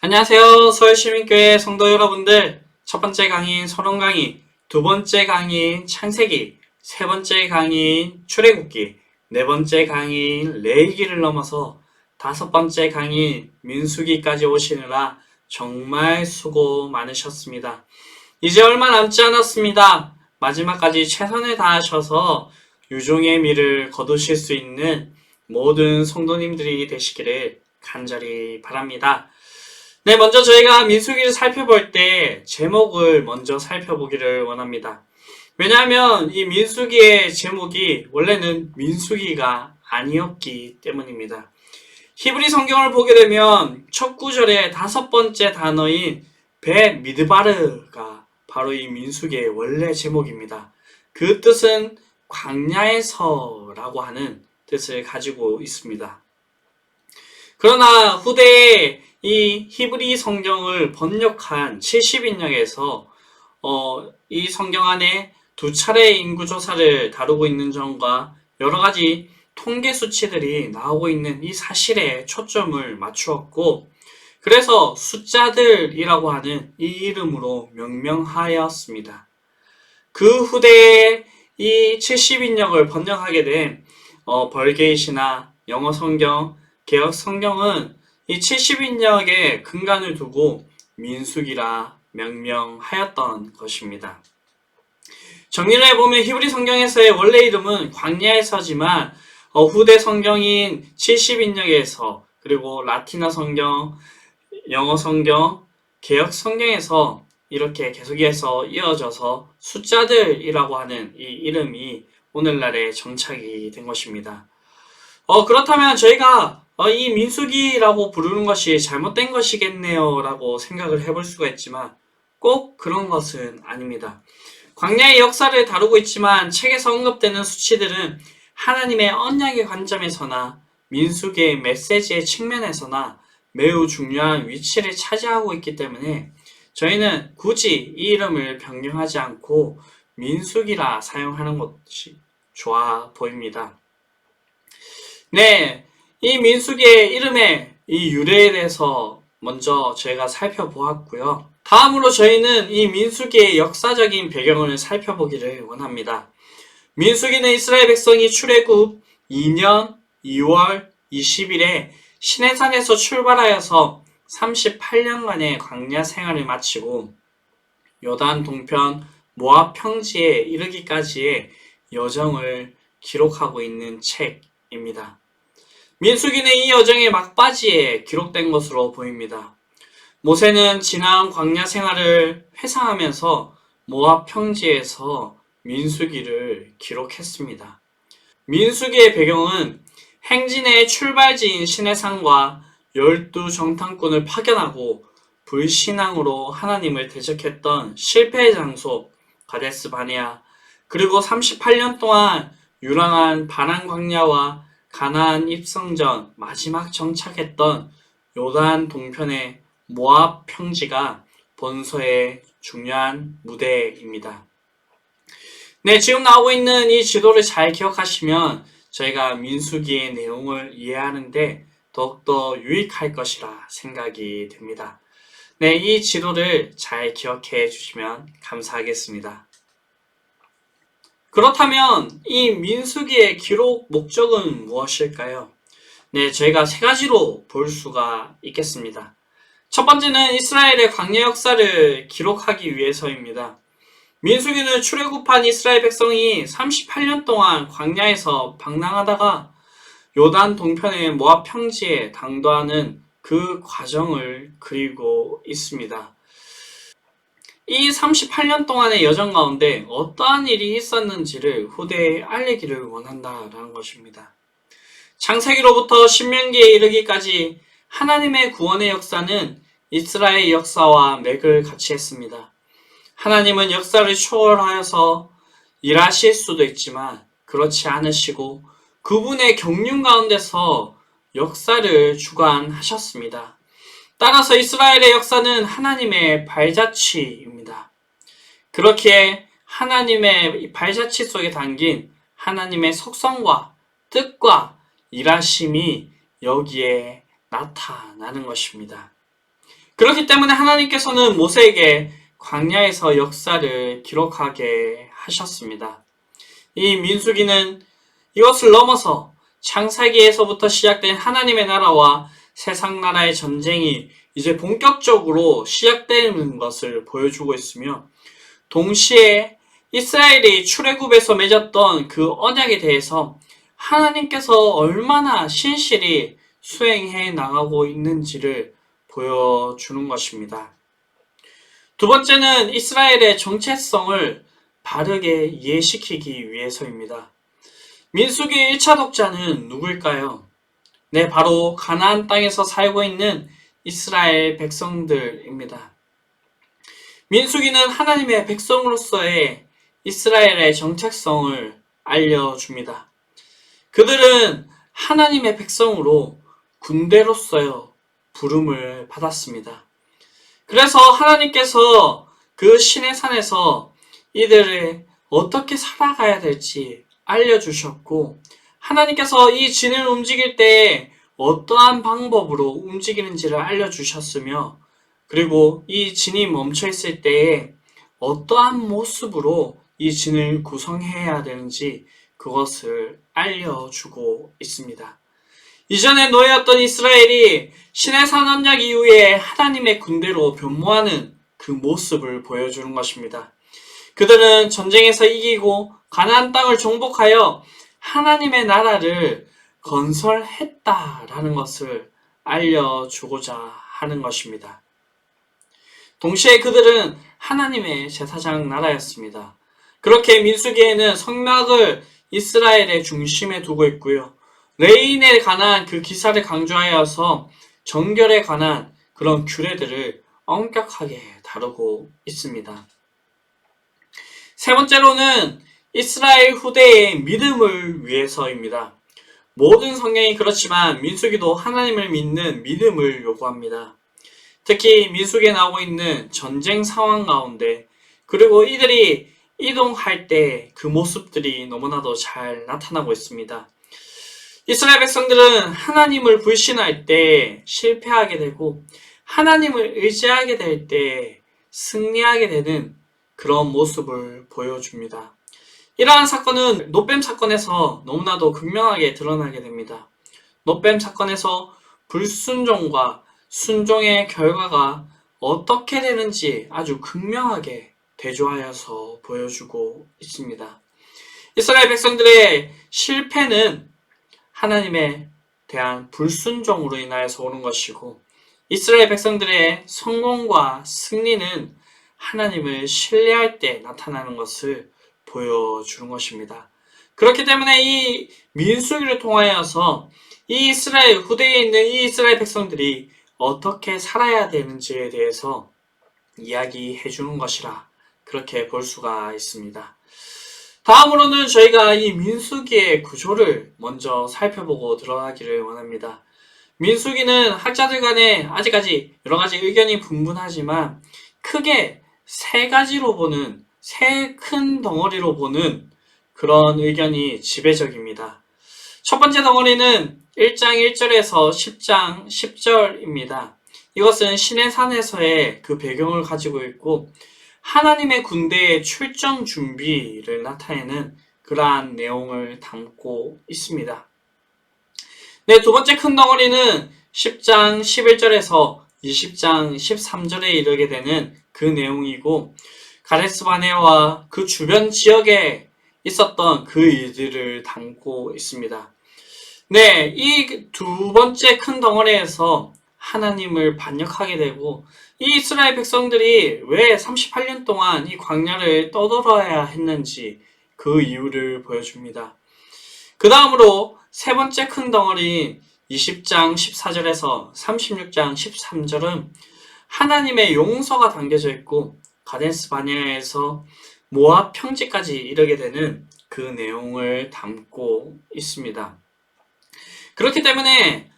안녕하세요. 서울시민교회 성도 여러분들. 첫 번째 강의인 서론 강의, 두 번째 강의인 창세기, 세 번째 강의인 출애굽기, 네 번째 강의인 레위기를 넘어서 다섯 번째 강의인 민수기까지 오시느라 정말 수고 많으셨습니다. 이제 얼마 남지 않았습니다. 마지막까지 최선을 다하셔서 유종의 미를 거두실 수 있는 모든 성도님들이 되시기를 간절히 바랍니다. 네, 먼저 저희가 민수기를 살펴볼 때 제목을 먼저 살펴보기를 원합니다. 왜냐하면 이 민수기의 제목이 원래는 민수기가 아니었기 때문입니다. 히브리 성경을 보게 되면 첫 구절의 다섯 번째 단어인 베미드바르가 바로 이 민수기의 원래 제목입니다. 그 뜻은 광야에서라고 하는 뜻을 가지고 있습니다. 그러나 후대에 이 히브리 성경을 번역한 70인역에서 이 성경 안에 두 차례의 인구조사를 다루고 있는 점과 여러 가지 통계 수치들이 나오고 있는 이 사실에 초점을 맞추었고, 그래서 숫자들이라고 하는 이 이름으로 명명하였습니다. 그 후대에 이 70인역을 번역하게 된 벌게이시나 영어 성경, 개역 성경은 이 70인역에 근간을 두고 민수기라 명명하였던 것입니다. 정리를 해보면 히브리 성경에서의 원래 이름은 광야에서지만 후대 성경인 70인역에서 그리고 라틴어 성경, 영어 성경, 개역 성경에서 이렇게 계속해서 이어져서 숫자들이라고 하는 이 이름이 오늘날에 정착이 된 것입니다. 그렇다면 저희가 이 민수기라고 부르는 것이 잘못된 것이겠네요 라고 생각을 해볼 수가 있지만 꼭 그런 것은 아닙니다. 광야의 역사를 다루고 있지만 책에서 언급되는 수치들은 하나님의 언약의 관점에서나 민수기의 메시지의 측면에서나 매우 중요한 위치를 차지하고 있기 때문에 저희는 굳이 이 이름을 변경하지 않고 민수기라 사용하는 것이 좋아 보입니다. 네, 이 민수기의 이름의 이 유래에 대해서 먼저 저희가 살펴보았고요. 다음으로 저희는 이 민수기의 역사적인 배경을 살펴보기를 원합니다. 민수기는 이스라엘 백성이 출애굽 2년 2월 20일에 시내산에서 출발하여서 38년간의 광야 생활을 마치고 요단 동편 모압 평지에 이르기까지의 여정을 기록하고 있는 책입니다. 민수기는 이 여정의 막바지에 기록된 것으로 보입니다. 모세는 지난 광야 생활을 회상하면서 모압 평지에서 민수기를 기록했습니다. 민수기의 배경은 행진의 출발지인 시내산과 12정탐꾼을 파견하고 불신앙으로 하나님을 대적했던 실패의 장소 가데스 바네아, 그리고 38년 동안 유랑한 바란 광야와 가나안 입성 전 마지막 정착했던 요단 동편의 모압 평지가 본서의 중요한 무대입니다. 네, 지금 나오고 있는 이 지도를 잘 기억하시면 저희가 민수기의 내용을 이해하는데 더욱더 유익할 것이라 생각이 됩니다. 네, 이 지도를 잘 기억해 주시면 감사하겠습니다. 그렇다면 이 민수기의 기록 목적은 무엇일까요? 네, 저희가 세 가지로 볼 수가 있겠습니다. 첫 번째는 이스라엘의 광야 역사를 기록하기 위해서입니다. 민수기는 출애굽한 이스라엘 백성이 38년 동안 광야에서 방랑하다가 요단 동편의 모압 평지에 당도하는 그 과정을 그리고 있습니다. 이 38년 동안의 여정 가운데 어떠한 일이 있었는지를 후대에 알리기를 원한다라는 것입니다. 창세기로부터 신명기에 이르기까지 하나님의 구원의 역사는 이스라엘 역사와 맥을 같이 했습니다. 하나님은 역사를 초월하여서 일하실 수도 있지만 그렇지 않으시고 그분의 경륜 가운데서 역사를 주관하셨습니다. 따라서 이스라엘의 역사는 하나님의 발자취입니다. 그렇게 하나님의 발자취 속에 담긴 하나님의 속성과 뜻과 일하심이 여기에 나타나는 것입니다. 그렇기 때문에 하나님께서는 모세에게 광야에서 역사를 기록하게 하셨습니다. 이 민수기는 이것을 넘어서 창세기에서부터 시작된 하나님의 나라와 세상 나라의 전쟁이 이제 본격적으로 시작되는 것을 보여주고 있으며, 동시에 이스라엘이 출애굽에서 맺었던 그 언약에 대해서 하나님께서 얼마나 신실히 수행해 나가고 있는지를 보여주는 것입니다. 두 번째는 이스라엘의 정체성을 바르게 이해시키기 위해서입니다. 민수기 1차 독자는 누구일까요? 네, 바로 가나안 땅에서 살고 있는 이스라엘 백성들입니다. 민수기는 하나님의 백성으로서의 이스라엘의 정체성을 알려줍니다. 그들은 하나님의 백성으로 군대로서의 부름을 받았습니다. 그래서 하나님께서 그 신의 산에서 이들을 어떻게 살아가야 될지 알려주셨고, 하나님께서 이 진을 움직일 때 어떠한 방법으로 움직이는지를 알려주셨으며, 그리고 이 진이 멈춰있을 때에 어떠한 모습으로 이 진을 구성해야 되는지 그것을 알려주고 있습니다. 이전에 노예였던 이스라엘이 시내산 언약 이후에 하나님의 군대로 변모하는 그 모습을 보여주는 것입니다. 그들은 전쟁에서 이기고 가나안 땅을 정복하여 하나님의 나라를 건설했다라는 것을 알려주고자 하는 것입니다. 동시에 그들은 하나님의 제사장 나라였습니다. 그렇게 민수기에는 성막을 이스라엘의 중심에 두고 있고요. 레인에 관한 그 기사를 강조하여서 정결에 관한 그런 규례들을 엄격하게 다루고 있습니다. 세 번째로는 이스라엘 후대의 믿음을 위해서입니다. 모든 성경이 그렇지만 민수기도 하나님을 믿는 믿음을 요구합니다. 특히 민수기에 나오고 있는 전쟁 상황 가운데, 그리고 이들이 이동할 때 그 모습들이 너무나도 잘 나타나고 있습니다. 이스라엘 백성들은 하나님을 불신할 때 실패하게 되고, 하나님을 의지하게 될 때 승리하게 되는 그런 모습을 보여줍니다. 이러한 사건은 놋뱀 사건에서 너무나도 극명하게 드러나게 됩니다. 놋뱀 사건에서 불순종과 순종의 결과가 어떻게 되는지 아주 극명하게 대조하여서 보여주고 있습니다. 이스라엘 백성들의 실패는 하나님에 대한 불순종으로 인하여서 오는 것이고, 이스라엘 백성들의 성공과 승리는 하나님을 신뢰할 때 나타나는 것을 보여주는 것입니다. 그렇기 때문에 이 민수기를 통하여서 이 이스라엘 후대에 있는 이 이스라엘 백성들이 어떻게 살아야 되는지에 대해서 이야기해 주는 것이라 그렇게 볼 수가 있습니다. 다음으로는 저희가 이 민수기의 구조를 먼저 살펴보고 들어가기를 원합니다. 민수기는 학자들 간에 아직까지 여러 가지 의견이 분분하지만 크게 세 큰 덩어리로 보는 그런 의견이 지배적입니다. 첫 번째 덩어리는 1장 1절에서 10장 10절입니다. 이것은 신의 산에서의 그 배경을 가지고 있고, 하나님의 군대의 출정 준비를 나타내는 그러한 내용을 담고 있습니다. 네, 두 번째 큰 덩어리는 10장 11절에서 20장 13절에 이르게 되는 그 내용이고, 가데스 바네아와 그 주변 지역에 있었던 그 일들을 담고 있습니다. 네, 이 두 번째 큰 덩어리에서 하나님을 반역하게 되고, 이 이스라엘 백성들이 왜 38년 동안 이 광야를 떠돌아야 했는지 그 이유를 보여줍니다. 그 다음으로 세 번째 큰 덩어리 20장 14절에서 36장 13절은 하나님의 용서가 담겨져 있고, 가데스 바네아에서 모압 평지까지 이르게 되는 그 내용을 담고 있습니다. 그렇기 때문에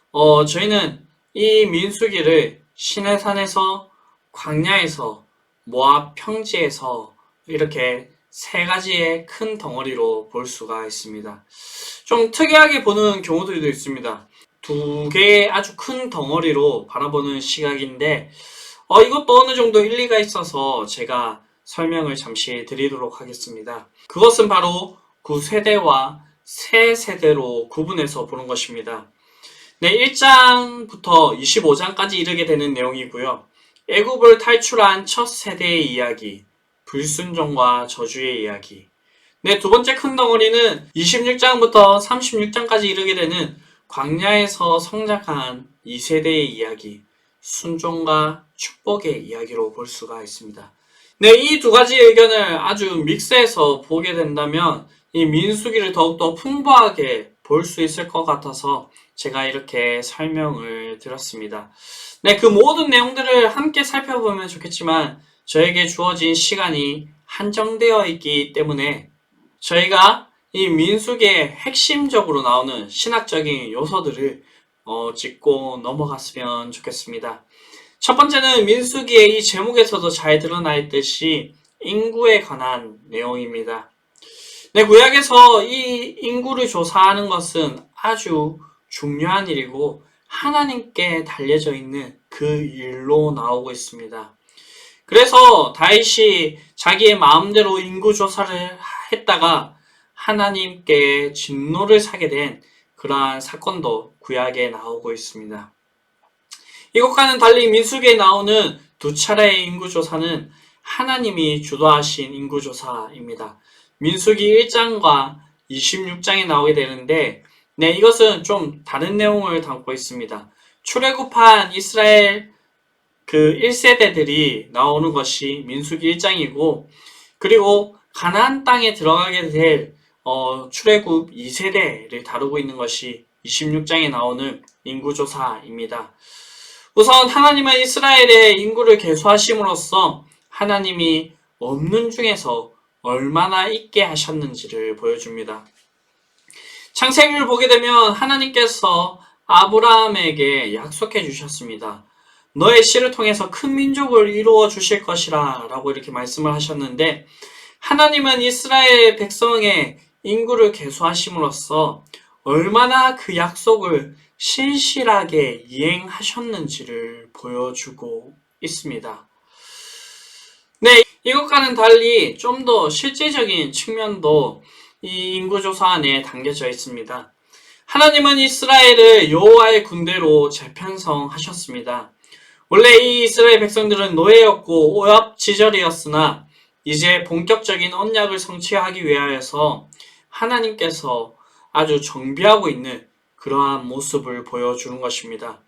저희는 이 민수기를 시내산에서, 광야에서, 모압 평지에서 이렇게 세 가지의 큰 덩어리로 볼 수가 있습니다. 좀 특이하게 보는 경우들도 있습니다. 두 개의 아주 큰 덩어리로 바라보는 시각인데, 이것도 어느 정도 일리가 있어서 제가 설명을 잠시 드리도록 하겠습니다. 그것은 바로 구세대와 세세대로 구분해서 보는 것입니다. 네, 1장부터 25장까지 이르게 되는 내용이고요. 애굽을 탈출한 첫 세대의 이야기, 불순종과 저주의 이야기. 네, 두 번째 큰 덩어리는 26장부터 36장까지 이르게 되는 광야에서 성장한 2세대의 이야기, 순종과 축복의 이야기로 볼 수가 있습니다. 네, 이 두 가지 의견을 아주 믹스해서 보게 된다면 이 민수기를 더욱더 풍부하게 볼 수 있을 것 같아서 제가 이렇게 설명을 드렸습니다. 네, 그 모든 내용들을 함께 살펴보면 좋겠지만 저에게 주어진 시간이 한정되어 있기 때문에 저희가 이 민수기의 핵심적으로 나오는 신학적인 요소들을 짚고 넘어갔으면 좋겠습니다. 첫 번째는 민수기의 이 제목에서도 잘 드러나 있듯이 인구에 관한 내용입니다. 네, 구약에서 이 인구를 조사하는 것은 아주 중요한 일이고 하나님께 달려져 있는 그 일로 나오고 있습니다. 그래서 다윗이 자기의 마음대로 인구 조사를 했다가 하나님께 진노를 사게 된 그러한 사건도 구약에 나오고 있습니다. 이것과는 달리 민수기에 나오는 두 차례의 인구조사는 하나님이 주도하신 인구조사입니다. 민수기 1장과 26장에 나오게 되는데 네, 이것은 좀 다른 내용을 담고 있습니다. 출애굽한 이스라엘 그 1세대들이 나오는 것이 민수기 1장이고 그리고 가나안 땅에 들어가게 될 출애굽 2세대를 다루고 있는 것이 26장에 나오는 인구조사입니다. 우선 하나님은 이스라엘의 인구를 계수하심으로써 하나님이 없는 중에서 얼마나 있게 하셨는지를 보여줍니다. 창세기를 보게 되면 하나님께서 아브라함에게 약속해 주셨습니다. 너의 씨를 통해서 큰 민족을 이루어 주실 것이라 라고 이렇게 말씀을 하셨는데 하나님은 이스라엘 백성의 인구를 계수하심으로써 얼마나 그 약속을 신실하게 이행하셨는지를 보여주고 있습니다. 네, 이것과는 달리 좀 더 실제적인 측면도 이 인구조사 안에 담겨져 있습니다. 하나님은 이스라엘을 여호와의 군대로 재편성하셨습니다. 원래 이 이스라엘 백성들은 노예였고 오압지졸이었으나 이제 본격적인 언약을 성취하기 위하여서 하나님께서 아주 정비하고 있는 그러한 모습을 보여주는 것입니다.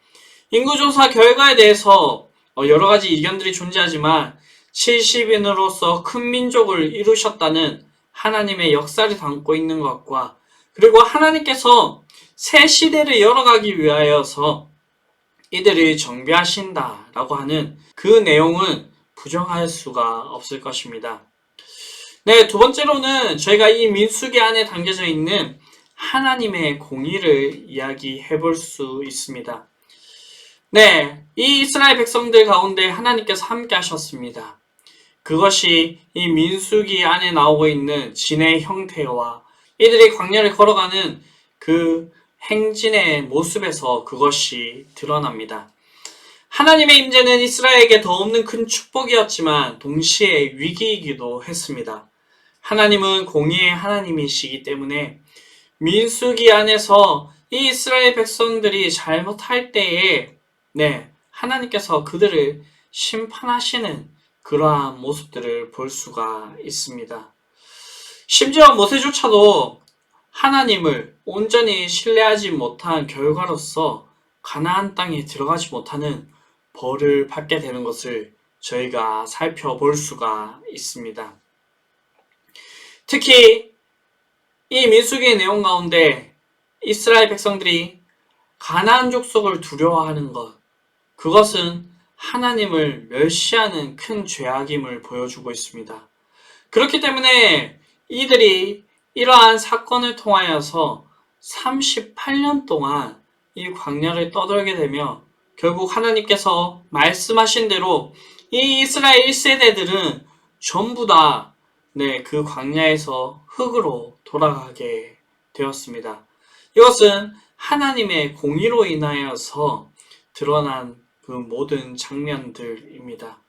인구조사 결과에 대해서 여러 가지 이견들이 존재하지만 70인으로서 큰 민족을 이루셨다는 하나님의 역사를 담고 있는 것과 그리고 하나님께서 새 시대를 열어가기 위하여서 이들을 정비하신다라고 하는 그 내용은 부정할 수가 없을 것입니다. 네, 두 번째로는 저희가 이 민수기 안에 담겨져 있는 하나님의 공의를 이야기해 볼 수 있습니다. 네, 이 이스라엘 백성들 가운데 하나님께서 함께 하셨습니다. 그것이 이 민수기 안에 나오고 있는 진의 형태와 이들이 광야를 걸어가는 그 행진의 모습에서 그것이 드러납니다. 하나님의 임재는 이스라엘에게 더 없는 큰 축복이었지만 동시에 위기이기도 했습니다. 하나님은 공의의 하나님이시기 때문에 민수기 안에서 이 이스라엘 백성들이 잘못할 때에 하나님께서 그들을 심판하시는 그러한 모습들을 볼 수가 있습니다. 심지어 모세조차도 하나님을 온전히 신뢰하지 못한 결과로서 가나안 땅에 들어가지 못하는 벌을 받게 되는 것을 저희가 살펴볼 수가 있습니다. 특히 이 민수기의 내용 가운데 이스라엘 백성들이 가나안 족속을 두려워하는 것, 그것은 하나님을 멸시하는 큰 죄악임을 보여주고 있습니다. 그렇기 때문에 이들이 이러한 사건을 통하여서 38년 동안 이 광야를 떠돌게 되며 결국 하나님께서 말씀하신 대로 이 이스라엘 1세대들은 전부 다 그 광야에서 흙으로 돌아가게 되었습니다. 이것은 하나님의 공의로 인하여서 드러난 그 그 모든 장면들입니다.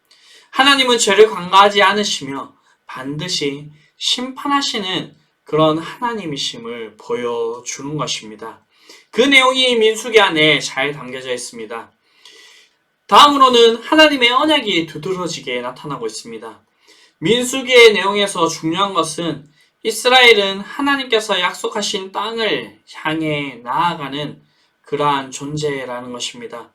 하나님은 죄를 관가하지 않으시며 반드시 심판하시는 그런 하나님이심을 보여주는 것입니다. 그 내용이 민수기 안에 잘 담겨져 있습니다. 다음으로는 하나님의 언약이 두드러지게 나타나고 있습니다. 민수기의 내용에서 중요한 것은 이스라엘은 하나님께서 약속하신 땅을 향해 나아가는 그러한 존재라는 것입니다.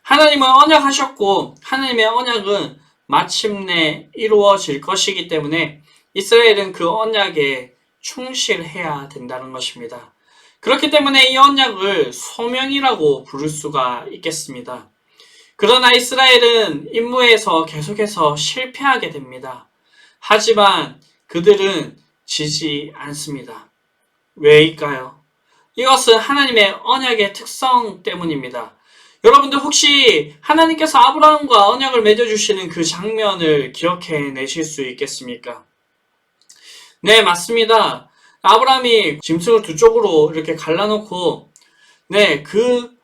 하나님은 언약하셨고 하나님의 언약은 마침내 이루어질 것이기 때문에 이스라엘은 그 언약에 충실해야 된다는 것입니다. 그렇기 때문에 이 언약을 소명이라고 부를 수가 있겠습니다. 그러나 이스라엘은 임무에서 계속해서 실패하게 됩니다. 하지만 그들은 지지 않습니다. 왜일까요? 이것은 하나님의 언약의 특성 때문입니다. 여러분들 혹시 하나님께서 아브라함과 언약을 맺어주시는 그 장면을 기억해내실 수 있겠습니까? 네, 맞습니다. 아브라함이 짐승을 두 쪽으로 이렇게 갈라놓고 그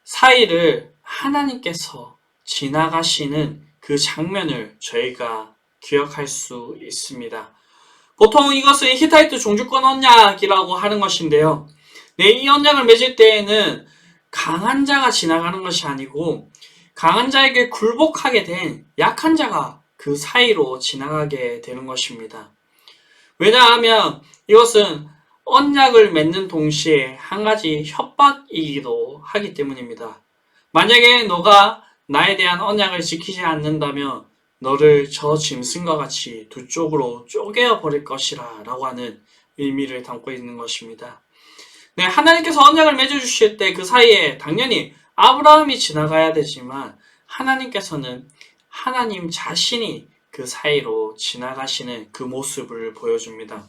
사이를 하나님께서 지나가시는 그 장면을 저희가 기억할 수 있습니다. 보통 이것은 히타이트 종주권 언약이라고 하는 것인데요. 이 언약을 맺을 때에는 강한 자가 지나가는 것이 아니고 강한 자에게 굴복하게 된 약한 자가 그 사이로 지나가게 되는 것입니다. 왜냐하면 이것은 언약을 맺는 동시에 한 가지 협박이기도 하기 때문입니다. 만약에 너가 나에 대한 언약을 지키지 않는다면 너를 저 짐승과 같이 두 쪽으로 쪼개어 버릴 것이라 라고 하는 의미를 담고 있는 것입니다. 하나님께서 언약을 맺어주실 때 그 사이에 당연히 아브라함이 지나가야 되지만 하나님께서는 하나님 자신이 그 사이로 지나가시는 그 모습을 보여줍니다.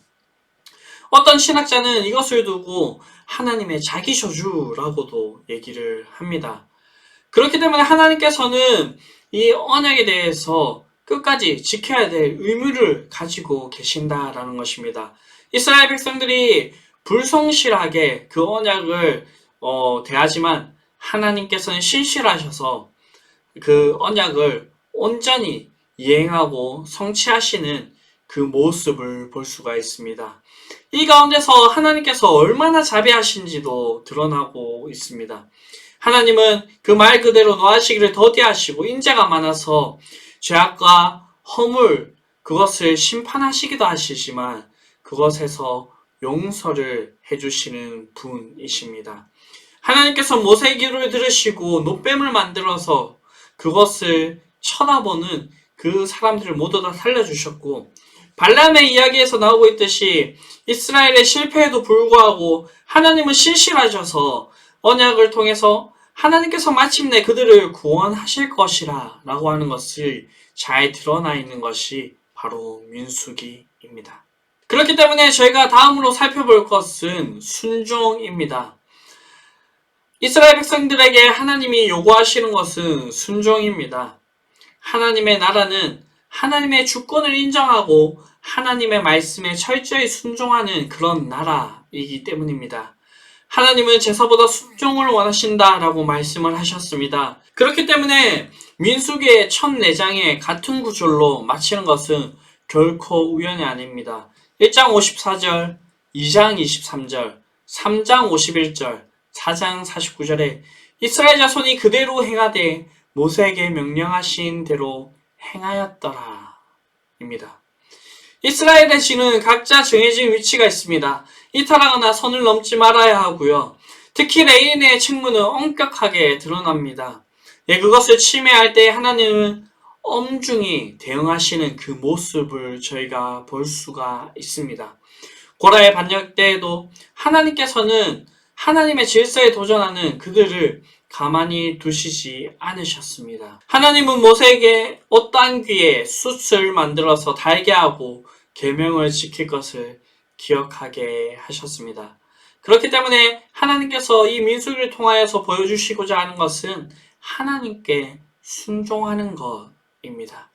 어떤 신학자는 이것을 두고 하나님의 자기 저주라고도 얘기를 합니다. 그렇기 때문에 하나님께서는 이 언약에 대해서 끝까지 지켜야 될 의무를 가지고 계신다라는 것입니다. 이스라엘 백성들이 불성실하게 그 언약을 대하지만 하나님께서는 신실하셔서 그 언약을 온전히 이행하고 성취하시는 그 모습을 볼 수가 있습니다. 이 가운데서 하나님께서 얼마나 자비하신지도 드러나고 있습니다. 하나님은 그 말 그대로 노하시기를 더디하시고 인자가 많아서 죄악과 허물 그것을 심판하시기도 하시지만 그것에서 용서를 해주시는 분이십니다. 하나님께서 모세의 기도를 들으시고 노뱀을 만들어서 그것을 쳐다보는 그 사람들을 모두 다 살려주셨고 발람의 이야기에서 나오고 있듯이 이스라엘의 실패에도 불구하고 하나님은 신실하셔서 언약을 통해서 하나님께서 마침내 그들을 구원하실 것이라 라고 하는 것을 잘 드러나 있는 것이 바로 민수기입니다. 그렇기 때문에 저희가 다음으로 살펴볼 것은 순종입니다. 이스라엘 백성들에게 하나님이 요구하시는 것은 순종입니다. 하나님의 나라는 하나님의 주권을 인정하고 하나님의 말씀에 철저히 순종하는 그런 나라이기 때문입니다. 하나님은 제사보다 순종을 원하신다라고 말씀을 하셨습니다. 그렇기 때문에 민수기의 첫 4장에 같은 구절로 마치는 것은 결코 우연이 아닙니다. 1장 54절, 2장 23절, 3장 51절, 4장 49절에 이스라엘 자손이 그대로 행하되 모세에게 명령하신 대로 행하였더라 입니다. 이스라엘의 지는 각자 정해진 위치가 있습니다. 이탈하거나 선을 넘지 말아야 하고요. 특히 레인의 책무는 엄격하게 드러납니다. 그것을 침해할 때 하나님은 엄중히 대응하시는 그 모습을 저희가 볼 수가 있습니다. 고라의 반역 때에도 하나님께서는 하나님의 질서에 도전하는 그들을 가만히 두시지 않으셨습니다. 하나님은 모세에게 옷단귀에 숯을 만들어서 달게 하고 계명을 지킬 것을 기억하게 하셨습니다. 그렇기 때문에 하나님께서 이 민수기를 통하여서 보여주시고자 하는 것은 하나님께 순종하는 것입니다.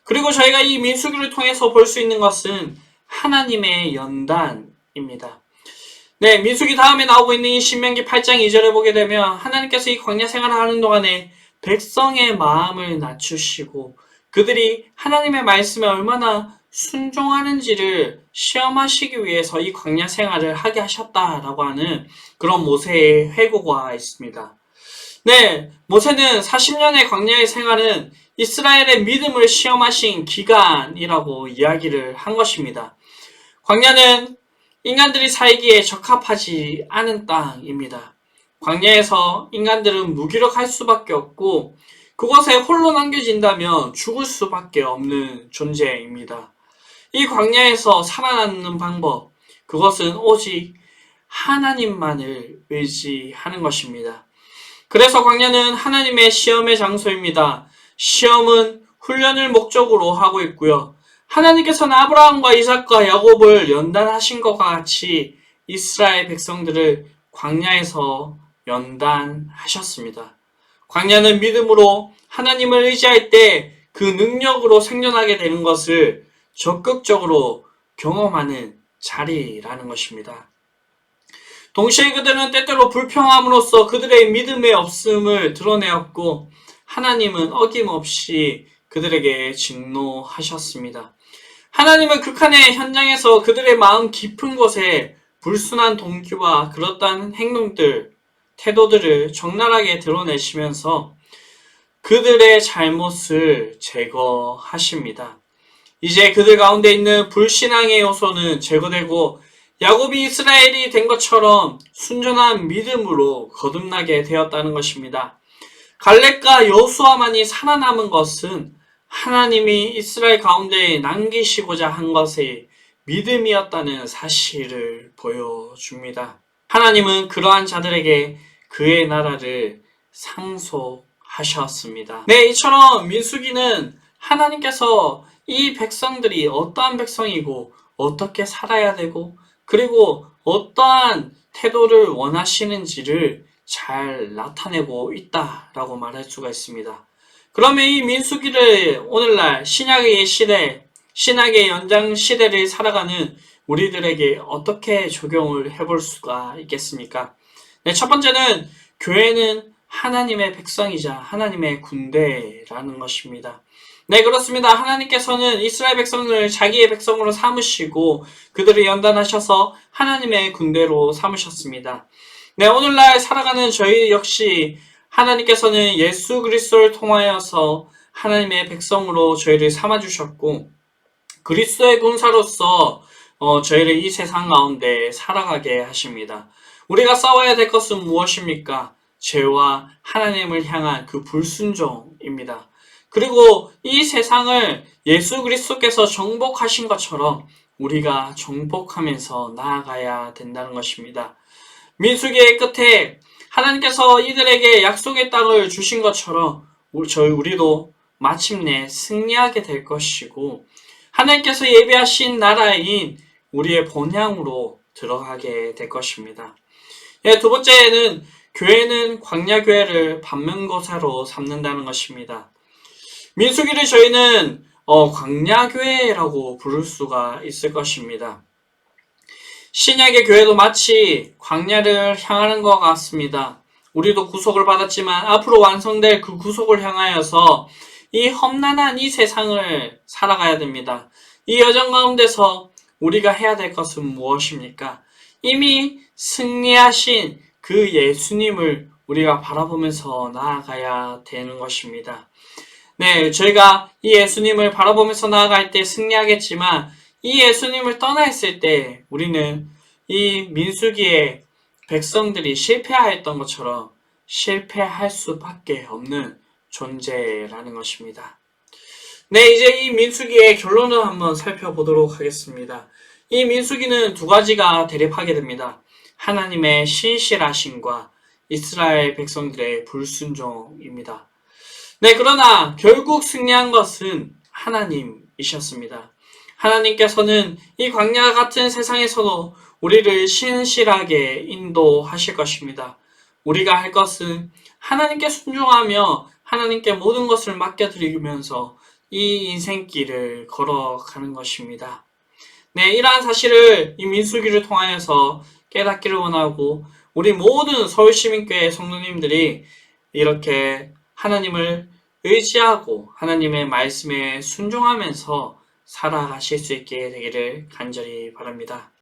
그리고 저희가 이 민수기를 통해서 볼 수 있는 것은 하나님의 연단입니다. 민수기 다음에 나오고 있는 이 신명기 8장 2절에 보게 되면 하나님께서 이 광야 생활을 하는 동안에 백성의 마음을 낮추시고 그들이 하나님의 말씀에 얼마나 순종하는지를 시험하시기 위해서 이 광야 생활을 하게 하셨다라고 하는 그런 모세의 회고가 있습니다. 네, 모세는 40년의 광야의 생활은 이스라엘의 믿음을 시험하신 기간이라고 이야기를 한 것입니다. 광야는 인간들이 살기에 적합하지 않은 땅입니다. 광야에서 인간들은 무기력할 수밖에 없고 그곳에 홀로 남겨진다면 죽을 수밖에 없는 존재입니다. 이 광야에서 살아남는 방법, 그것은 오직 하나님만을 의지하는 것입니다. 그래서 광야는 하나님의 시험의 장소입니다. 시험은 훈련을 목적으로 하고 있고요. 하나님께서는 아브라함과 이삭과 야곱을 연단하신 것과 같이 이스라엘 백성들을 광야에서 연단하셨습니다. 광야는 믿음으로 하나님을 의지할 때 그 능력으로 생존하게 되는 것을 적극적으로 경험하는 자리라는 것입니다. 동시에 그들은 때때로 불평함으로써 그들의 믿음의 없음을 드러내었고 하나님은 어김없이 그들에게 진노하셨습니다. 하나님은 극한의 현장에서 그들의 마음 깊은 곳에 불순한 동기와 그렇다는 행동들, 태도들을 적나라하게 드러내시면서 그들의 잘못을 제거하십니다. 이제 그들 가운데 있는 불신앙의 요소는 제거되고 야곱이 이스라엘이 된 것처럼 순전한 믿음으로 거듭나게 되었다는 것입니다. 갈렙과 여호수아만이 살아남은 것은 하나님이 이스라엘 가운데 남기시고자 한 것의 믿음이었다는 사실을 보여줍니다. 하나님은 그러한 자들에게 그의 나라를 상속하셨습니다. 네, 이처럼 민수기는 하나님께서 이 백성들이 어떠한 백성이고 어떻게 살아야 되고 그리고 어떠한 태도를 원하시는지를 잘 나타내고 있다라고 말할 수가 있습니다. 그러면 이 민수기를 오늘날 신약의 시대, 신약의 연장 시대를 살아가는 우리들에게 어떻게 적용을 해볼 수가 있겠습니까? 네, 첫 번째는 교회는 하나님의 백성이자 하나님의 군대라는 것입니다. 네, 그렇습니다. 하나님께서는 이스라엘 백성을 자기의 백성으로 삼으시고 그들을 연단하셔서 하나님의 군대로 삼으셨습니다. 네, 오늘날 살아가는 저희 역시 하나님께서는 예수 그리스도를 통하여서 하나님의 백성으로 저희를 삼아주셨고 그리스도의 군사로서 저희를 이 세상 가운데 살아가게 하십니다. 우리가 싸워야 될 것은 무엇입니까? 죄와 하나님을 향한 그 불순종입니다. 그리고 이 세상을 예수 그리스도께서 정복하신 것처럼 우리가 정복하면서 나아가야 된다는 것입니다. 민수기의 끝에 하나님께서 이들에게 약속의 땅을 주신 것처럼 우리도 마침내 승리하게 될 것이고 하나님께서 예비하신 나라인 우리의 본향으로 들어가게 될 것입니다. 두 번째는 교회는 광야교회를 반면교사로 삼는다는 것입니다. 민수기를 저희는 광야교회라고 부를 수가 있을 것입니다. 신약의 교회도 마치 광야를 향하는 것 같습니다. 우리도 구속을 받았지만 앞으로 완성될 그 구속을 향하여서 이 험난한 이 세상을 살아가야 됩니다. 이 여정 가운데서 우리가 해야 될 것은 무엇입니까? 이미 승리하신 그 예수님을 우리가 바라보면서 나아가야 되는 것입니다. 네, 저희가 이 예수님을 바라보면서 나아갈 때 승리하겠지만 이 예수님을 떠나 있을 때 우리는 이 민수기의 백성들이 실패하였던 것처럼 실패할 수밖에 없는 존재라는 것입니다. 네, 이제 이 민수기의 결론을 한번 살펴보도록 하겠습니다. 이 민수기는 두 가지가 대립하게 됩니다. 하나님의 신실하심과 이스라엘 백성들의 불순종입니다. 네, 그러나 결국 승리한 것은 하나님이셨습니다. 하나님께서는 이 광야 같은 세상에서도 우리를 신실하게 인도하실 것입니다. 우리가 할 것은 하나님께 순종하며 하나님께 모든 것을 맡겨드리면서 이 인생길을 걸어가는 것입니다. 네, 이러한 사실을 이 민수기를 통하여서 깨닫기를 원하고 우리 모든 서울시민교회 성도님들이 이렇게 하나님을 의지하고 하나님의 말씀에 순종하면서 살아가실 수 있게 되기를 간절히 바랍니다.